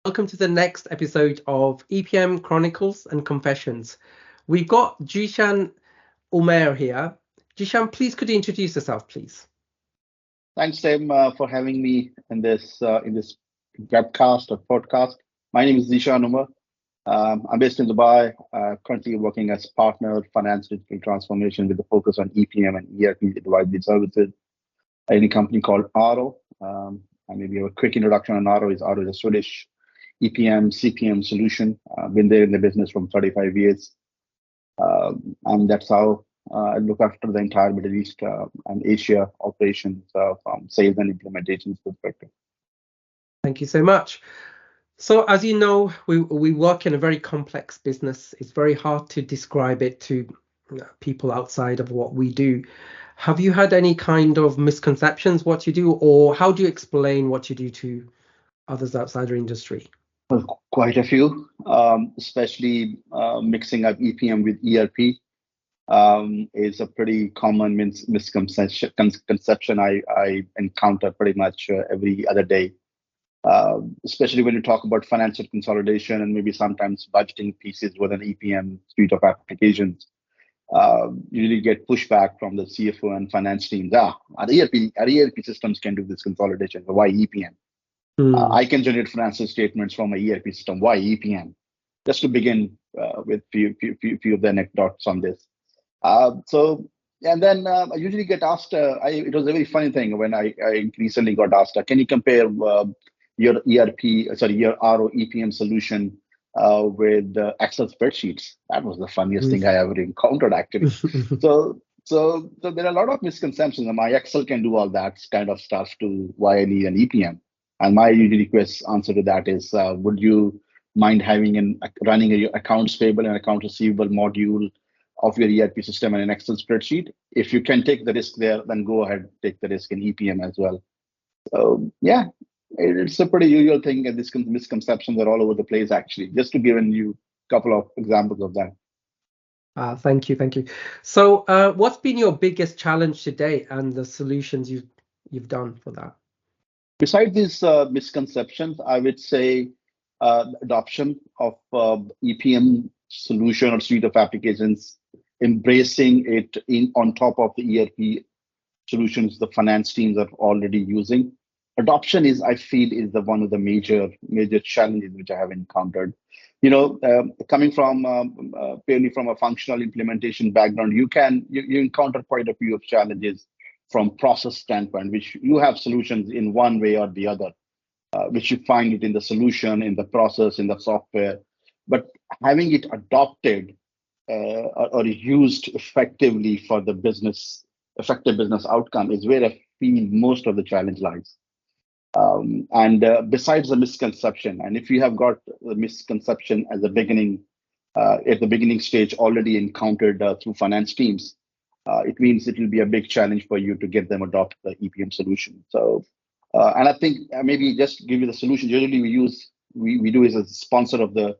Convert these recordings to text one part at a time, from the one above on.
welcome to the next episode of EPM Chronicles and Confessions. We've got Zeeshan Umer here. Zeeshan, please could you introduce yourself, please? Thanks, Tim, for having me in this webcast or podcast. My name is Zeeshan Umer. I'm based in Dubai, currently working as partner finance digital transformation with a focus on EPM and ERP advisory services in a company called AARO. And maybe a quick introduction on AARO is AARO is a Swedish EPM, CPM solution. Been there in the business from 35 years. And that's how I look after the entire Middle East and Asia operations from sales and implementations perspective. Thank you so much. So as you know, we work in a very complex business. It's very hard to describe it to people outside of what we do. Have you had any kind of misconceptions what you do, or how do you explain what you do to others outside your industry? Well, quite a few, especially mixing up EPM with ERP is a pretty common misconception I encounter pretty much every other day. Especially when you talk about financial consolidation and maybe sometimes budgeting pieces with an EPM suite of applications. You really get pushback from the CFO and finance teams. Our ERP systems can do this consolidation. So why EPM? I can generate financial statements from my ERP system. Why EPM? Just to begin with few of the anecdotes on this. And then I usually get asked. It was a very funny thing when I recently got asked, can you compare your your RO EPM solution with Excel spreadsheets? That was the funniest thing I ever encountered, actually. So there are a lot of misconceptions. My Excel can do all that kind of stuff. To why I need an EPM? And my usually answer to that is, would you mind running your accounts payable and account receivable module of your ERP system in an Excel spreadsheet? If you can take the risk there, then go ahead, take the risk in EPM as well. So yeah, it's a pretty usual thing, and these misconceptions are all over the place, actually. Just to give you a couple of examples of that. Thank you. So what's been your biggest challenge today and the solutions you've done for that? Besides these misconceptions, I would say adoption of EPM solution or suite of applications, embracing it on top of the ERP solutions the finance teams are already using. Adoption I feel, is one of the major challenges which I have encountered. Coming from purely from a functional implementation background, you encounter quite a few of challenges from process standpoint, which you have solutions in one way or the other, which you find it in the solution, in the process, in the software. But having it adopted or used effectively for the effective business outcome is where I feel most of the challenge lies. And besides the misconception, and if you have got the misconception at the beginning stage already encountered through finance teams, it means it will be a big challenge for you to get them adopt the EPM solution. So, and I think maybe just give you the solution. Usually we do as a sponsor of the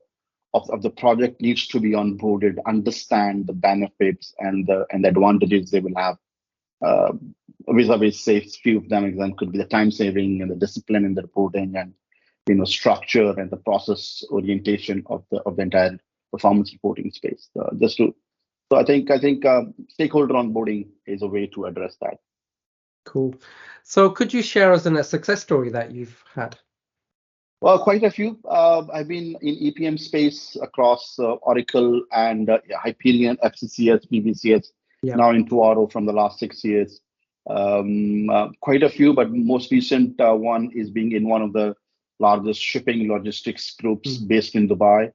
project needs to be onboarded, understand the benefits and the advantages they will have. Vis-a-vis, say, few of them example could be the time saving and the discipline in the reporting and structure and the process orientation of the entire performance reporting space. So I think stakeholder onboarding is a way to address that. Cool. So could you share us a success story that you've had? Well, quite a few. I've been in EPM space across Oracle and Hyperion, FCCS, BBCS, now into AARO from the last 6 years. Quite a few, but most recent one is being in one of the largest shipping logistics groups based in Dubai.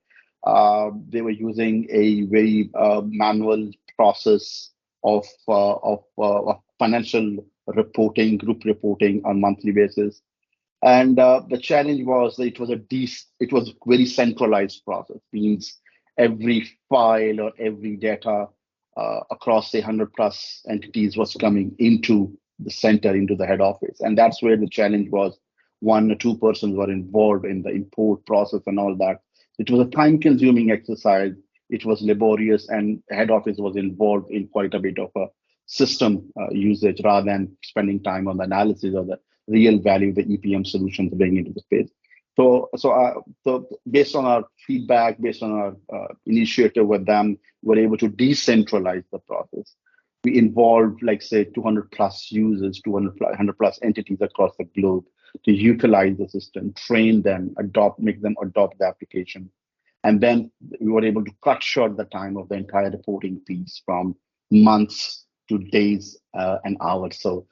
They were using a very manual process of financial reporting, group reporting on monthly basis. And the challenge was that it was very centralized process. Means every file or every data across the 100 plus entities was coming into the center, into the head office. And that's where the challenge was. 1 or 2 persons were involved in the import process and all that. It was a time-consuming exercise. It was laborious, and head office was involved in quite a bit of a system usage rather than spending time on the analysis of the real value the EPM solutions bring into the space. So based on our feedback, based on our initiative with them, we're able to decentralize the process. We involved, like say, 200 plus users, 100 plus entities across the globe to utilize the system, train them, make them adopt the application. And then we were able to cut short the time of the entire reporting piece from months to days and hours. So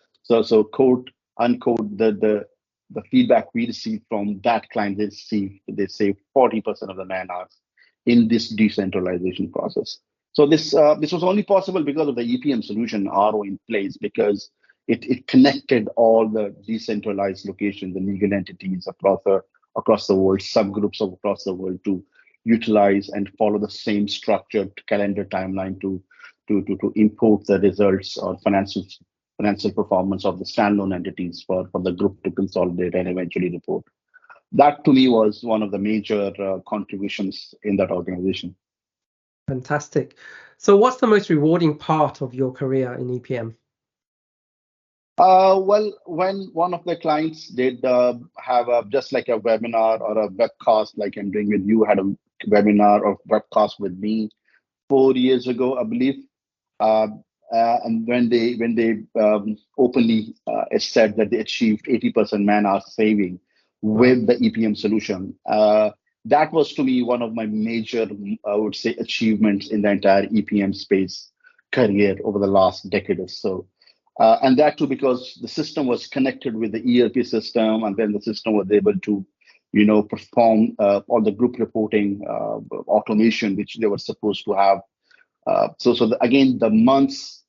quote unquote, the feedback we received from that client, they saved 40% of the man hours in this decentralization process. So this was only possible because of the EPM solution RO in place, because it connected all the decentralized locations, the legal entities across the world, subgroups across the world, to utilize and follow the same structured calendar timeline to import the results or financial performance of the standalone entities for the group to consolidate and eventually report. That to me was one of the major contributions in that organization. Fantastic. So what's the most rewarding part of your career in EPM? Well, when one of the clients did have just like a webinar or a webcast, like I'm doing with you, had a webinar or webcast with me 4 years ago, I believe. And when they openly said that they achieved 80% man-hour saving with the EPM solution, that was to me one of my major, I would say, achievements in the entire EPM space career over the last decade or so. And that too because the system was connected with the ERP system, and then the system was able to, perform all the group reporting automation which they were supposed to have. Again, the months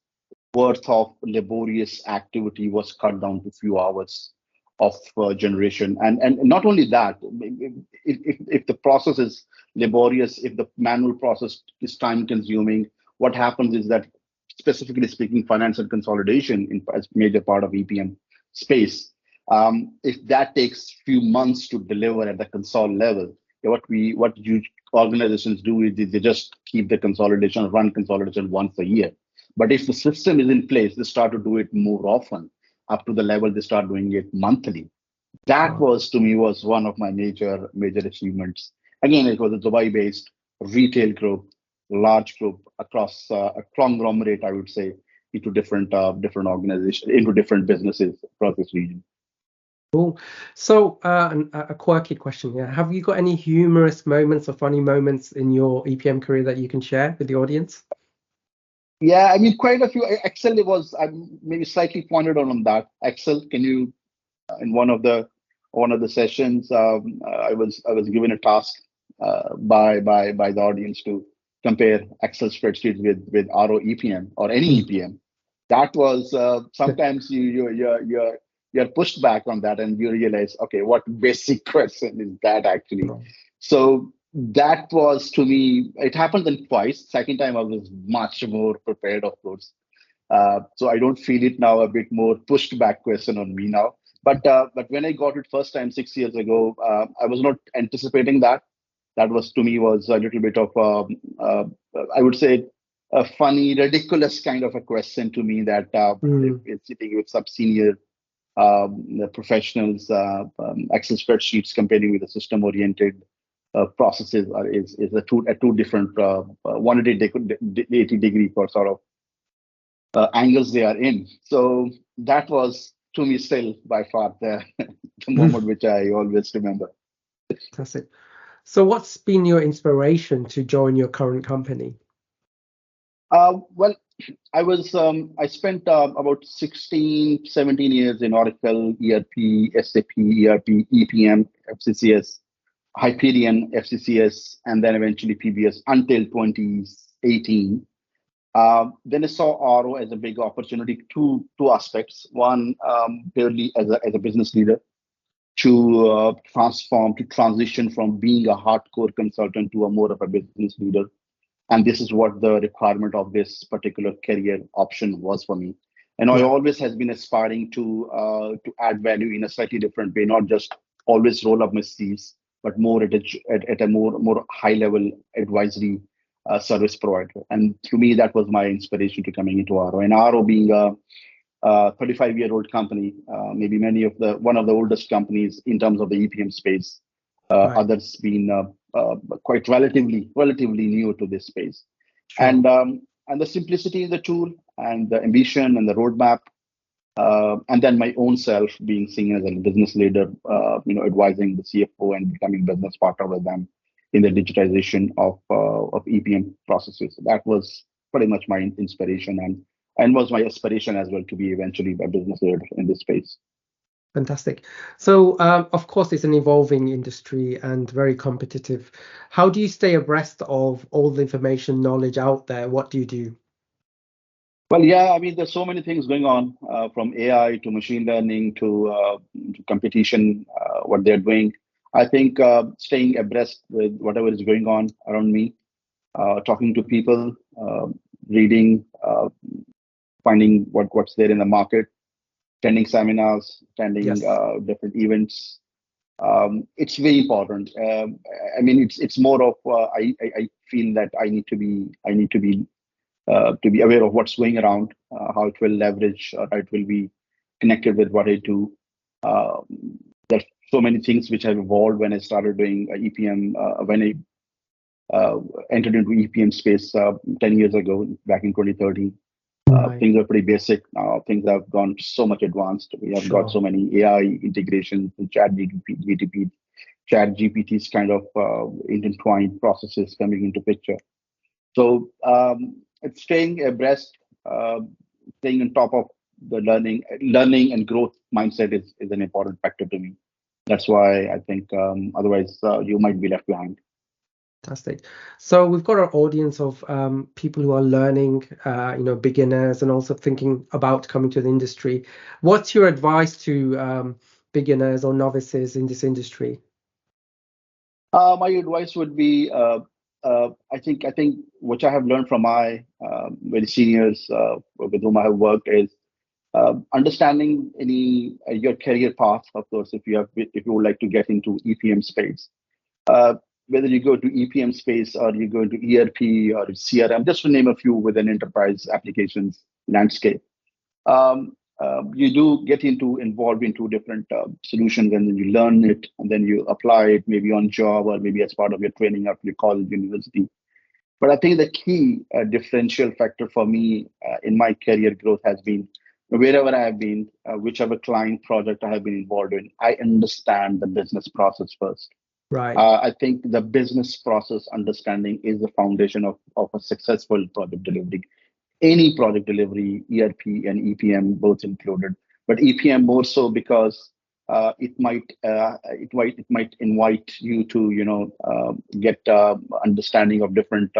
worth of laborious activity was cut down to few hours of generation. And not only that, if the process is laborious, if the manual process is time consuming, what happens is that, specifically speaking, financial consolidation as major part of EPM space, if that takes few months to deliver at the console level, what organizations do is they just keep the run consolidation once a year. But if the system is in place, they start to do it more often, up to the level they start doing it monthly. That was, to me, was one of my major achievements. Again, it was a Dubai-based retail group, large group across a conglomerate, I would say, into different organizations, into different businesses across this region. Cool. So a quirky question here. Have you got any humorous moments or funny moments in your EPM career that you can share with the audience? Yeah, I mean, quite a few. Excel, I maybe slightly pointed on that. Excel, can you, in one of the sessions, I was given a task by the audience to compare Excel spreadsheets with AARO EPM or any EPM. That was sometimes you're pushed back on that, and you realize, okay, what basic question is that actually? So that was, to me, it happened then twice. Second time I was much more prepared, of course. So I don't feel it now, a bit more pushed back question on me now. But when I got it first time 6 years ago, I was not anticipating that. That was, to me, was a little bit of I would say a funny, ridiculous kind of a question to me, that it's sitting with some senior professionals, Excel spreadsheets comparing with the system-oriented processes is a two different 180 degree for sort of angles they are in. So that was, to me, still by far the moment which I always remember. Fantastic. So what's been your inspiration to join your current company? Well, I spent about 16, 17 years in Oracle, ERP, SAP, ERP, EPM, FCCS, Hyperion, FCCS, and then eventually PBS until 2018. Then I saw RO as a big opportunity, two aspects. One, purely as a business leader, to transition from being a hardcore consultant to a more of a business leader. And this is what the requirement of this particular career option was for me. And I always has been aspiring to add value in a slightly different way, not just always roll up my sleeves, but more at a more high level advisory service provider. And to me, that was my inspiration to coming into RO. And RO being a 35-year-old company, maybe one of the oldest companies in terms of the EPM space, Right. Others being quite relatively new to this space. Sure. And the simplicity in the tool and the ambition and the roadmap, and then my own self being seen as a business leader, advising the CFO and becoming business partner with them in the digitization of EPM processes. That was pretty much my inspiration and was my aspiration as well to be eventually a business leader in this space. Fantastic. So, of course, it's an evolving industry and very competitive. How do you stay abreast of all the information, knowledge out there? What do you do? Well, yeah, I mean, there's so many things going on, from AI to machine learning to competition, what they're doing. I think staying abreast with whatever is going on around me, talking to people, reading, finding what's there in the market, attending seminars, attending Yes. different events. It's very important. I mean, it's more of I feel that I need to be aware of what's going around, how it will leverage, or how it will be connected with what I do. Uh, there's so many things which have evolved when I started doing EPM, when I entered into EPM space 10 years ago, back in 2013. Right. Things are pretty basic now. Things have gone so much advanced. We have got Sure. so many AI integrations, Chat GPT's kind of intertwined processes coming into picture. So it's staying abreast, uh, staying on top of the learning and growth mindset is an important factor to me. That's why I think otherwise you might be left behind. Fantastic. So we've got our audience of people who are learning, beginners, and also thinking about coming to the industry. What's your advice to beginners or novices in this industry? My advice would be, I think which I have learned from my very seniors with whom I have worked is understanding your career path. Of course, if you would like to get into EPM space, uh, whether you go to EPM space or you go into ERP or CRM, just to name a few within enterprise applications landscape. You do get involved into different solutions, and then you learn it, and then you apply it maybe on job or maybe as part of your training after your college, university. But I think the key differential factor for me in my career growth has been wherever I have been, whichever client project I have been involved in, I understand the business process first. Right. I think the business process understanding is the foundation of a successful project delivery. Any project delivery, ERP and EPM both included, but EPM more so because it might invite you to get understanding of different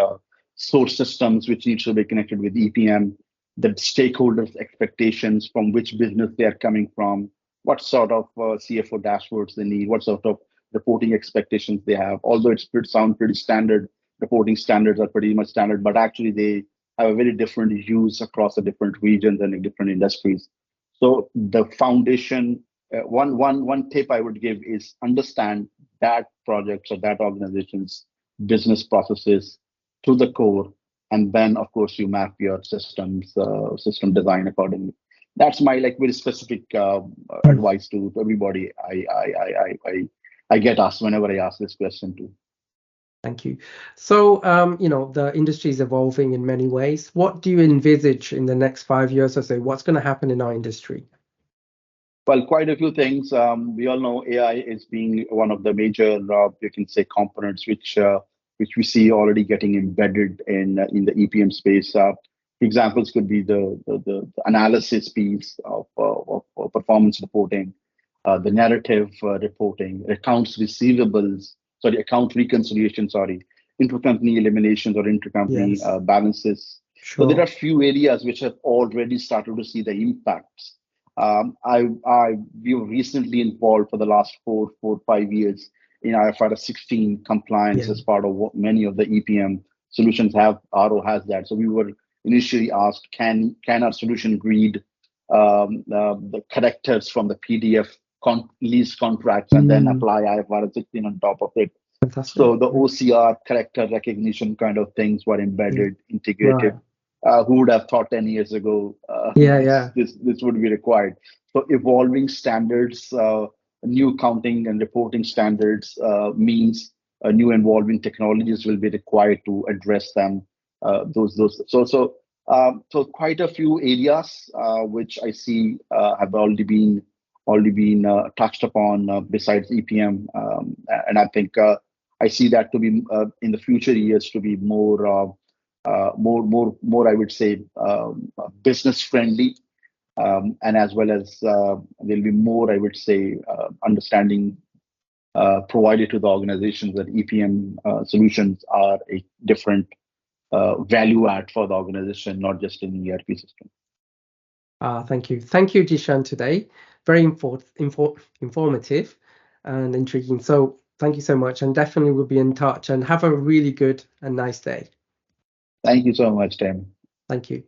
source systems which needs to be connected with EPM, the stakeholders' expectations from which business they are coming from, what sort of CFO dashboards they need, what sort of reporting expectations they have. Although sound pretty standard, reporting standards are pretty much standard, but actually they have a very different use across the different regions and in different industries. So the foundation, one tip I would give is understand that projects or that organization's business processes to the core, and then of course you map your system design accordingly. That's my like very specific advice to everybody. I get asked whenever I ask this question too. Thank you. So, the industry is evolving in many ways. What do you envisage in the next 5 years or so? What's going to happen in our industry? Well, quite a few things. We all know AI is being one of the major, you can say, components which we see already getting embedded in the EPM space. Examples could be the analysis piece of performance reporting, the narrative reporting, accounts receivables, sorry, account reconciliation, sorry, intercompany eliminations or intercompany Yes, balances. So there are sure. few areas which have already started to see the impacts. We were recently involved for the last 5 years in IFRS 16 compliance Yeah. as part of what many of the EPM solutions have. RO has that. So we were initially asked, can our solution read the characters from the PDF lease contracts and then Mm, apply IFRS 16 on top of it? fantastic. So the OCR character recognition kind of things were Yeah. embedded, Right. integrated. Who would have thought 10 years ago Yeah, this yeah. this this would be required? So evolving standards new accounting and reporting standards means new evolving technologies will be required to address them. So quite a few areas which I see have already been touched upon besides EPM, and I think I see that to be in the future years to be more I would say business friendly, and as well as there'll be more I would say understanding provided to the organizations that EPM solutions are a different value add for the organization, not just an ERP system. Thank you. Thank you, Zeeshan, today. Very informative and intriguing. So thank you so much, and definitely we'll be in touch, and have a really good and nice day. Thank you so much, Tim. Thank you.